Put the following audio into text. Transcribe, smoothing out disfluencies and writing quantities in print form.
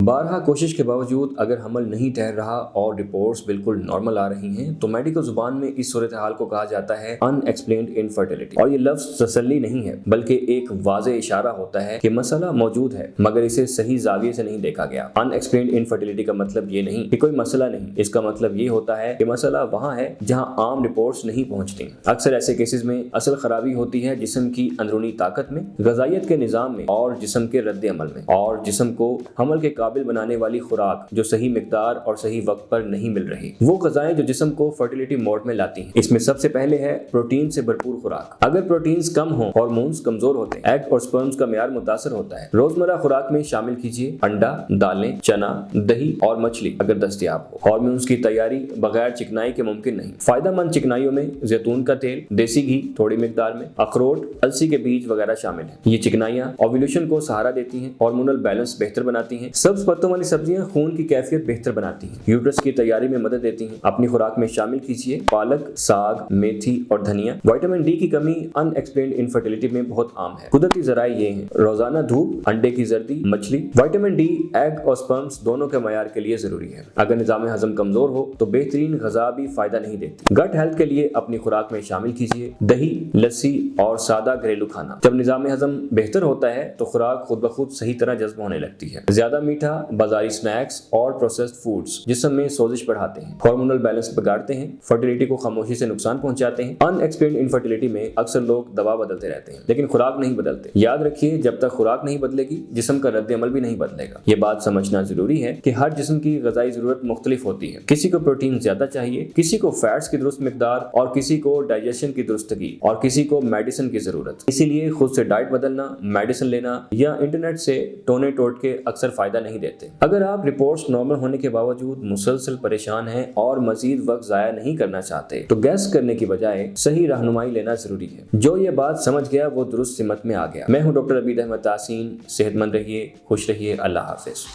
بارہا کوشش کے باوجود اگر حمل نہیں ٹھہر رہا اور رپورٹس بالکل نارمل آ رہی ہیں تو میڈیکل زبان میں اس صورتحال کو کہا جاتا ہے ان ایکسپلینڈ انفرٹیلٹی، اور یہ لفظ تسلی نہیں ہے بلکہ ایک واضح اشارہ ہوتا ہے کہ مسئلہ موجود ہے مگر اسے صحیح زاویے سے نہیں دیکھا گیا۔ ان ایکسپلینڈ انفرٹیلٹی کا مطلب یہ نہیں کہ کوئی مسئلہ نہیں، اس کا مطلب یہ ہوتا ہے کہ مسئلہ وہاں ہے جہاں عام رپورٹس نہیں پہنچتی۔ اکثر ایسے کیسز میں اصل خرابی ہوتی ہے جسم کی اندرونی طاقت میں، غذائیت کے نظام میں اور جسم کے رد عمل میں، اور جسم کو حمل کے قابل بنانے والی خوراک جو صحیح مقدار اور صحیح وقت پر نہیں مل رہی، وہ غذائیں جو جسم کو فرٹیلیٹی موڈ میں لاتی ہیں۔ اس میں سب سے پہلے ہے پروٹین سے بھرپور خوراک۔ اگر پروٹینز کم ہوں، ہارمونز کمزور ہوتے ہیں، ایگ اور سپرمز کا معیار متاثر ہوتا ہے۔ روزمرہ خوراک میں شامل کیجیے انڈا، دالیں، چنا، دہی اور مچھلی اگر دستیاب ہو۔ ہارمونز کی تیاری بغیر چکنائی کے ممکن نہیں۔ فائدہ مند چکنائیوں میں زیتون کا تیل، دیسی گھی تھوڑی مقدار میں، اخروٹ، السی کے بیج وغیرہ شامل ہیں۔ یہ چکنائیاں اوویلیشن کو سہارا دیتی ہیں، ہارمونل بیلنس بہتر بناتی ہیں۔ سبز پتوں والی سبزیاں خون کی کیفیت بہتر بناتی ہیں، یوٹرس کی تیاری میں مدد دیتی ہیں۔ اپنی خوراک میں شامل کیجیے پالک، ساگ، میتھی اور دھنیا۔ وٹامن ڈی کی کمی ان ایکسپلینڈ انفرٹیلٹی میں بہت عام ہے۔ قدرتی ذرائع یہ ہیں: روزانہ دھوپ، انڈے کی زردی، مچھلی۔ وٹامن ڈی ایگ اور سپرمز دونوں کے معیار کے لیے ضروری ہے۔ اگر نظام ہضم کمزور ہو تو بہترین غذا بھی فائدہ نہیں دیتی۔ گٹ ہیلتھ کے لیے اپنی خوراک میں شامل کیجیے دہی، لسی اور سادہ گھریلو کھانا۔ جب نظام ہضم بہتر ہوتا ہے تو خوراک خود بخود صحیح طرح جذب ہونے لگتی ہے۔ زیادہ میٹھا، بازاری سنیکس اور پروسیسڈ فوڈز جسم میں سوزش بڑھاتے ہیں، ہارمونل بیلنس بگاڑتے ہیں، فرٹیلیٹی کو خاموشی سے نقصان پہنچاتے ہیں۔ ان ایکسپلینڈ انفرٹیلیٹی میں اکثر لوگ دوا بدلتے رہتے ہیں لیکن خوراک نہیں بدلتے۔ یاد رکھیے، جب تک خوراک نہیں بدلے گی جسم کا رد عمل بھی نہیں بدلے گا۔ یہ بات سمجھنا ضروری ہے کہ ہر جسم کی غذائی ضرورت مختلف ہوتی ہے۔ کسی کو پروٹین زیادہ چاہیے، کسی کو فیٹس کی درست مقدار، اور کسی کو ڈائجیشن کی درستگی، اور کسی کو میڈیسن کی ضرورت۔ اسی لیے خود سے ڈائٹ بدلنا، میڈیسن لینا یا انٹرنیٹ سے ٹونے ٹوٹ کے اکثر فائدہ نہیں دیتے۔ اگر آپ رپورٹس نارمل ہونے کے باوجود مسلسل پریشان ہیں اور مزید وقت ضائع نہیں کرنا چاہتے تو گیس کرنے کی بجائے صحیح رہنمائی لینا ضروری ہے۔ جو یہ بات سمجھ گیا وہ درست سمت میں آ گیا۔ میں ہوں ڈاکٹر عبید احمد تحسین۔ صحت مند رہیے، خوش رہیے، اللہ حافظ۔